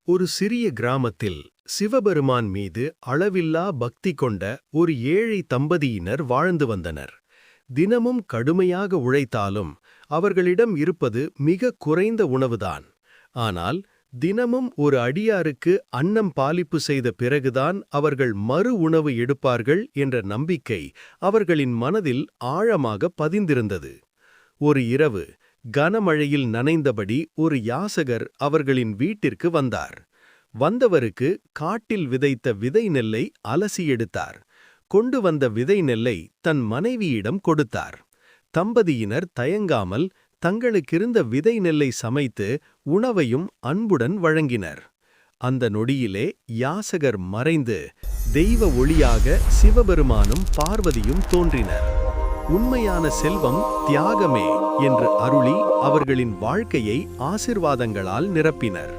ஒரு சிறிய கிராமத்தில் சிவபெருமான் மீது அளவில்லா பக்தி கொண்ட ஒரு ஏழை தம்பதியினர் வாழ்ந்து வந்தனர். தினமும் கடுமையாக உழைத்தாலும் அவர்களிடம் இருப்பது மிக குறைந்த உணவுதான். ஆனால் தினமும் ஒரு அடியாருக்கு அன்னம் பாலிப்பு செய்த பிறகுதான் அவர்கள் மறு உணவு எடுப்பார்கள் என்ற நம்பிக்கை அவர்களின் மனதில் ஆழமாக பதிந்திருந்தது. ஒரு இரவு கனமழையில் நனைந்தபடி ஒரு யாசகர் அவர்களின் வீட்டிற்கு வந்தார். வந்தவருக்கு காட்டில் விதைத்த விதை நெல்லை அலசி எடுத்தார். கொண்டு வந்த விதை நெல்லை தன் மனைவியிடம் கொடுத்தார். தம்பதியினர் தயங்காமல் தங்களுக்கிருந்த விதை நெல்லை சமைத்து உணவையும் அன்புடன் வழங்கினர். அந்த நொடியிலே யாசகர் மறைந்து தெய்வ ஒளியாக சிவபெருமானும் பார்வதியும் தோன்றினர். உண்மையான செல்வம் தியாகமே என்று அருளி அவர்களின் வாழ்க்கையை ஆசிர்வாதங்களால் நிரப்பினர்.